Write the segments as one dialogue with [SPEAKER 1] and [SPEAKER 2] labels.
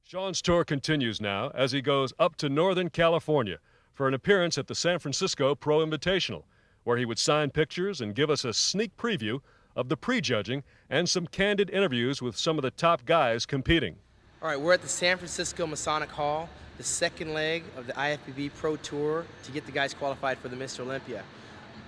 [SPEAKER 1] Shawn's tour continues now as he goes up to Northern California for an appearance at the San Francisco Pro Invitational, where he would sign pictures and give us a sneak preview of the prejudging and some candid interviews with some of the top guys competing.
[SPEAKER 2] All right, we're at the San Francisco Masonic Hall, the second leg of the IFBB Pro Tour to get the guys qualified for the Mr. Olympia.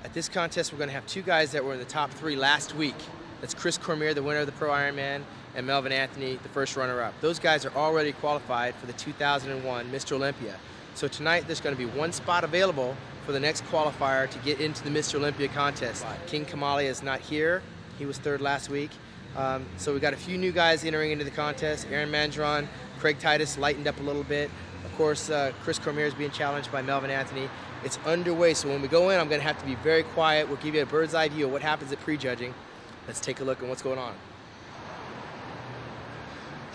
[SPEAKER 2] At this contest, we're going to have two guys that were in the top 3 last week. That's Cormier, the winner of the Pro Ironman, and Melvin Anthony, the first runner-up. Those guys are already qualified for the 2001 Mr. Olympia. So tonight, there's going to be one spot available for the next qualifier to get into the Mr. Olympia contest. King Kamali is not here. He was 3rd last week. So we got a few new guys entering into the contest. Aaron Mandron, Craig Titus lightened up a little bit. Of course, Cormier is being challenged by Melvin Anthony. It's underway, so when we go in, I'm going to have to be very quiet. We'll give you a bird's eye view of what happens at prejudging. Let's take a look at what's going on.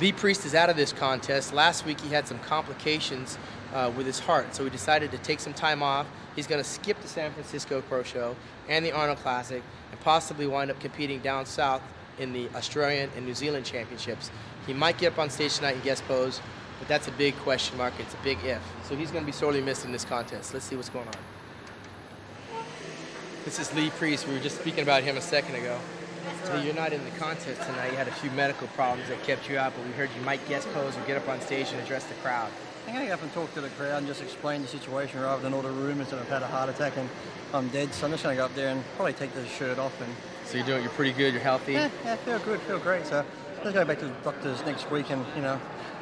[SPEAKER 2] Lee Priest is out of this contest. Last week he had some complications with his heart, so he decided to take some time off. He's going to skip the San Francisco Pro Show and the Arnold Classic and possibly wind up competing down south in the Australian and New Zealand Championships. He might get up on stage tonight and guest pose, but that's a big question mark. It's a big if. So he's going to be sorely missed in this contest. Let's see what's going on. This is Lee Priest. We were just speaking about him a second ago. So you're not in the contest tonight. You had a few medical problems that kept you out, but we heard you might guest pose or get up on stage and address the crowd.
[SPEAKER 3] I'm going to get up and talk to the crowd and just explain the situation rather than all the rumors that I've had a heart attack and I'm dead. So I'm just going to go up there and probably take the shirt off. And
[SPEAKER 2] so you're pretty good, you're healthy?
[SPEAKER 3] Yeah, feel good, feel great. So let's go back to the doctors next week and,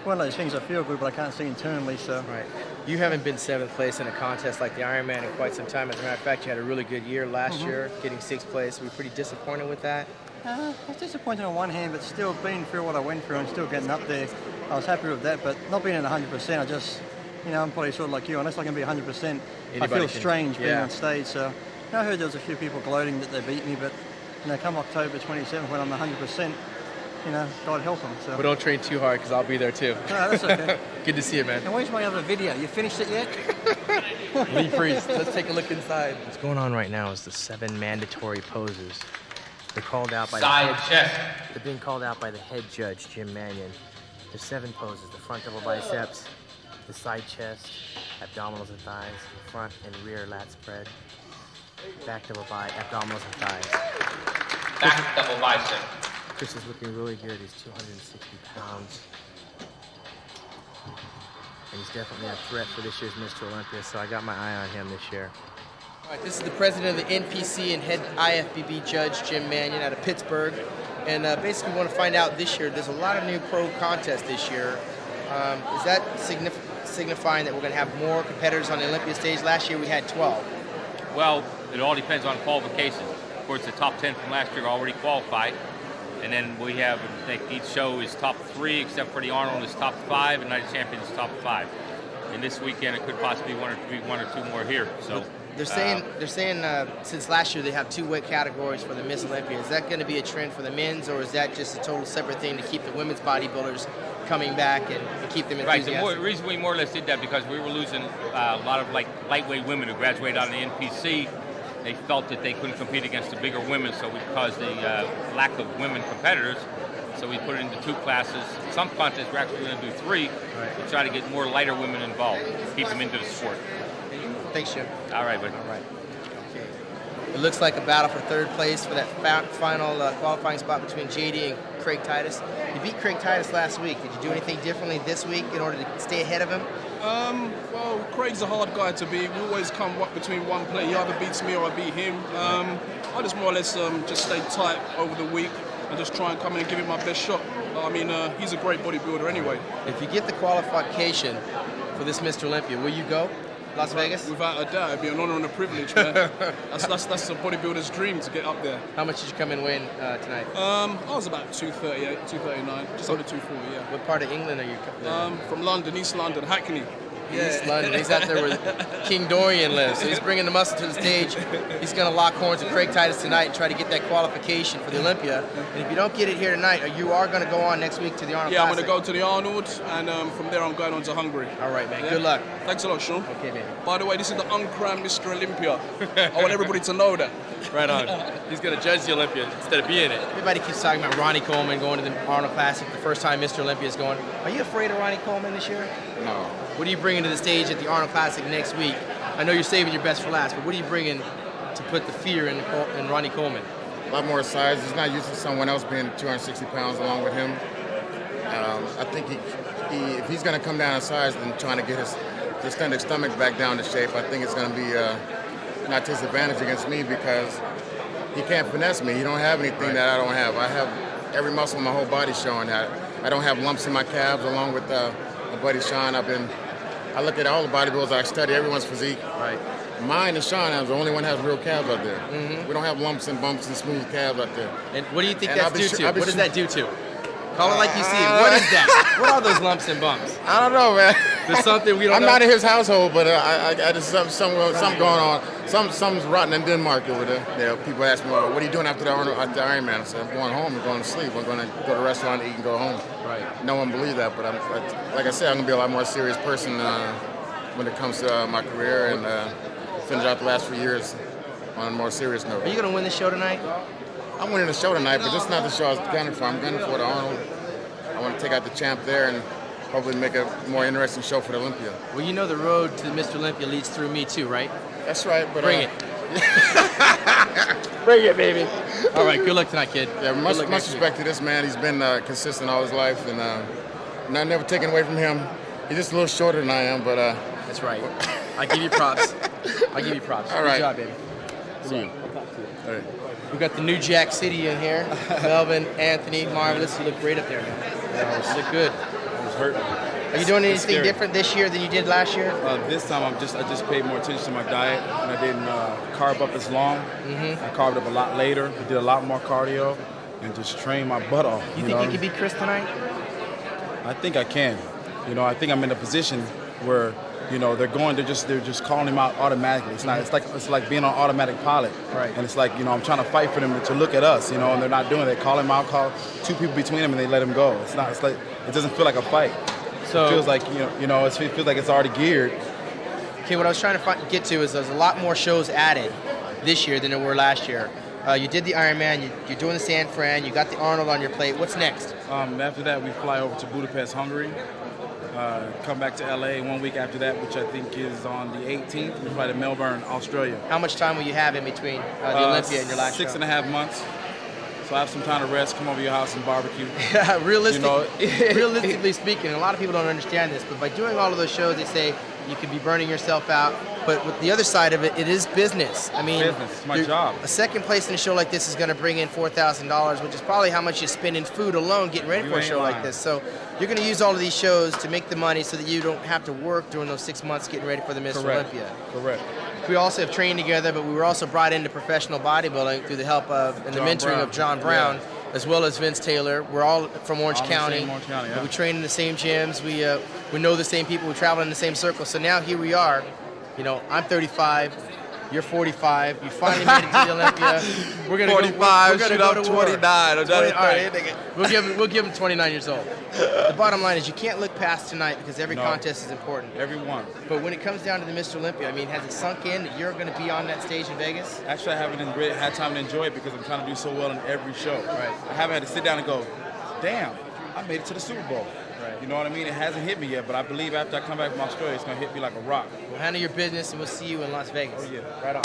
[SPEAKER 3] one of those things I feel good, but I can't see internally, so.
[SPEAKER 2] Right. You haven't been 7th place in a contest like the Ironman in quite some time. As a matter of fact, you had a really good year last year, getting 6th place. Were you pretty disappointed with that?
[SPEAKER 3] I was disappointed on one hand, but still being through what I went through and still getting up there, I was happy with that, but not being at 100%, I just, I'm probably sort of like you, unless I can be 100%, I feel strange being on stage, so. I heard there was a few people gloating that they beat me, but, come October 27th when I'm 100%, God help them. So.
[SPEAKER 2] But don't train too hard, because I'll be there too.
[SPEAKER 3] No, that's okay.
[SPEAKER 2] Good to see you, man.
[SPEAKER 3] And where's my other video? You finished it yet?
[SPEAKER 2] Lee Priest, let's take a look inside. What's going on right now is the 7 mandatory poses. They're called out by They're being called out by the head judge, Jim Mannion. There's 7 poses: the front double biceps, the side chest, abdominals and thighs, front and rear lat spread, back double abdominals and thighs.
[SPEAKER 4] Back double bicep.
[SPEAKER 2] Chris is looking really good. He's 260 pounds. And he's definitely a threat for this year's Mr. Olympia, so I got my eye on him this year. All right, this is the president of the NPC and head IFBB judge, Jim Mannion, out of Pittsburgh. And basically we want to find out this year, there's a lot of new pro contests this year. Is that signifying that we're going to have more competitors on the Olympia stage? Last year we had 12.
[SPEAKER 4] Well, it all depends on qualifications. Of course, the top 10 from last year already qualified. And then we have, I think each show is top 3, except for the Arnold is top 5, and Night Champion is top 5. And this weekend it could possibly be one or two more here. So
[SPEAKER 2] they're saying since last year they have 2 weight categories for the Miss Olympia. Is that going to be a trend for the men's, or is that just a total separate thing to keep the women's bodybuilders coming back and keep them enthusiastic?
[SPEAKER 4] Right. The reason we more or less did that because we were losing a lot of lightweight women who graduated out of the NPC. They felt that they couldn't compete against the bigger women, so we caused the lack of women competitors. So we put it into 2 classes. Some contests we're actually going to do 3 to try to get more lighter women involved, keep them into the sport.
[SPEAKER 2] Thanks, Jim.
[SPEAKER 4] All right, buddy.
[SPEAKER 2] All right. Okay. It looks like a battle for 3rd place for that final qualifying spot between JD and Craig Titus. You beat Craig Titus last week. Did you do anything differently this week in order to stay ahead of him?
[SPEAKER 5] Well, Craig's a hard guy to beat. We always come between one play. He either beats me or I beat him. I just more or less just stay tight over the week and just try and come in and give him my best shot. He's a great bodybuilder anyway.
[SPEAKER 2] If you get the qualification for this Mr. Olympia, will you go? Las Vegas?
[SPEAKER 5] Without a doubt, it'd be an honor and a privilege, man. that's a bodybuilder's dream to get up there.
[SPEAKER 2] How much did you come in weighing tonight?
[SPEAKER 5] I was about 238, 239, just under 240, yeah.
[SPEAKER 2] What part of England are you coming
[SPEAKER 5] from London, East London, Hackney.
[SPEAKER 2] East London. He's out there where King Dorian lives. So he's bringing the muscle to the stage. He's going to lock horns with Craig Titus tonight and try to get that qualification for the Olympia. And if you don't get it here tonight, you are going to go on next week to the Arnold
[SPEAKER 5] Classic.
[SPEAKER 2] I'm
[SPEAKER 5] going to go to the Arnold, and from there I'm going on to Hungary.
[SPEAKER 2] All right, man. Yeah. Good luck.
[SPEAKER 5] Thanks a lot, Shawn.
[SPEAKER 2] Okay, man.
[SPEAKER 5] By the way, this is the uncrowned Mr. Olympia. I want everybody to know that.
[SPEAKER 6] Right on. He's going to judge the Olympia instead of being it.
[SPEAKER 2] Everybody keeps talking about Ronnie Coleman going to the Arnold Classic, the first time Mr. Olympia is going. Are you afraid of Ronnie Coleman this year?
[SPEAKER 7] No.
[SPEAKER 2] What are you bringing to the stage at the Arnold Classic next week? I know you're saving your best for last, but what are you bringing to put the fear in Ronnie Coleman?
[SPEAKER 7] A lot more size. He's not used to someone else being 260 pounds along with him. I think if he's going to come down in size and trying to get his distended stomach back down to shape, I think it's going to be not to his advantage against me because he can't finesse me. He don't have anything that I don't have. I have every muscle in my whole body showing that. I don't have lumps in my calves along with my buddy Shawn. I look at all the bodybuilders I study, everyone's physique.
[SPEAKER 2] Right.
[SPEAKER 7] Mine and Shawn is the only one that has real calves out there. Mm-hmm. We don't have lumps and bumps and smooth calves out there.
[SPEAKER 2] And what do you think that's due to? What does that do to? Call it like you see it. What is that? What are those lumps and bumps?
[SPEAKER 7] I don't know, man.
[SPEAKER 2] There's something we don't
[SPEAKER 7] I'm
[SPEAKER 2] know.
[SPEAKER 7] not in his household, but I just something going on. Something's rotten in Denmark over there. Yeah, people ask me, well, what are you doing after the Ironman? I said, I'm going home. I'm going to sleep. I'm going to go to a restaurant, eat, and go home.
[SPEAKER 2] Right.
[SPEAKER 7] No one believes that, but like I said, I'm going to be a lot more serious person when it comes to my career and finish out the last few years on a more serious note.
[SPEAKER 2] Are you going to win the show tonight?
[SPEAKER 7] I'm winning the show tonight, but this is not the show I was gunning for. I'm gunning for the Arnold. I want to take out the champ there and hopefully make a more interesting show for the Olympia.
[SPEAKER 2] Well, you know the road to Mr. Olympia leads through me too, right?
[SPEAKER 7] That's right. But
[SPEAKER 2] Bring it.
[SPEAKER 7] Bring it, baby.
[SPEAKER 2] All right, good luck tonight, kid.
[SPEAKER 7] Yeah, much respect to this man. He's been consistent all his life, and not never taken away from him. He's just a little shorter than I am, but...
[SPEAKER 2] That's right. I give you props.
[SPEAKER 7] All right.
[SPEAKER 2] Good job, baby.
[SPEAKER 7] See you. All right.
[SPEAKER 2] We got the New Jack City in here. Melvin, Anthony, marvelous. You look great up there, man. You look good.
[SPEAKER 8] I was hurting.
[SPEAKER 2] Are you doing anything different this year than you did last year?
[SPEAKER 8] This time I just paid more attention to my diet, and I didn't carb up as long. Mm-hmm. I carved up a lot later. I did a lot more cardio, and just trained my butt off.
[SPEAKER 2] You think you can beat Chris tonight?
[SPEAKER 8] I think I can. I think I'm in a position where they're just calling him out automatically. It's not. It's like being on automatic pilot.
[SPEAKER 2] Right.
[SPEAKER 8] And it's like I'm trying to fight for them to look at us. And they're not doing it. They call him out, call two people between them, and they let him go. It's not. It's like it doesn't feel like a fight. So it feels like it feels like it's already geared.
[SPEAKER 2] Okay, what I was trying to get to is there's a lot more shows added this year than there were last year. You did the Ironman. You're doing the San Fran. You got the Arnold on your plate. What's next?
[SPEAKER 8] After that, we fly over to Budapest, Hungary. Come back to LA 1 week after that, which I think is on the 18th. We fly to Melbourne, Australia.
[SPEAKER 2] How much time will you have in between the Olympia and your last show?
[SPEAKER 8] 6.5 months. So I have some time to rest, come over to your house and barbecue.
[SPEAKER 2] Realistically speaking, a lot of people don't understand this, but by doing all of those shows, they say you could be burning yourself out. But with the other side of it, it is business. I mean,
[SPEAKER 8] it's my job.
[SPEAKER 2] A second place in a show like this is going to bring in $4,000, which is probably how much you spend in food alone getting ready for a show like this. So you're going to use all of these shows to make the money so that you don't have to work during those 6 months getting ready for the Mr. Olympia.
[SPEAKER 8] Correct.
[SPEAKER 2] We also have trained together, but we were also brought into professional bodybuilding through the help of and the mentoring of John Brown, as well as Vince Taylor. We're all from Orange County. We train in the same gyms. We know the same people. We travel in the same circles. So now here we are. I'm 35. You're 45. You finally made it to the Olympia. We're gonna
[SPEAKER 6] 45.
[SPEAKER 2] We're gonna go to
[SPEAKER 6] 29.
[SPEAKER 2] All right. We'll give him 29 years old. The bottom line is you can't look past tonight because every contest is important.
[SPEAKER 8] Every one.
[SPEAKER 2] But when it comes down to the Mr. Olympia, I mean, has it sunk in that you're going to be on that stage in Vegas?
[SPEAKER 8] Actually, I haven't really had time to enjoy it because I'm trying to do so well in every show.
[SPEAKER 2] Right.
[SPEAKER 8] I haven't had to sit down and go, damn, I made it to the Super Bowl.
[SPEAKER 2] Right.
[SPEAKER 8] You know what I mean? It hasn't hit me yet, but I believe after I come back from Australia, it's going to hit me like a rock.
[SPEAKER 2] We'll handle your business, and we'll see you in Las Vegas.
[SPEAKER 8] Oh, yeah.
[SPEAKER 2] Right on.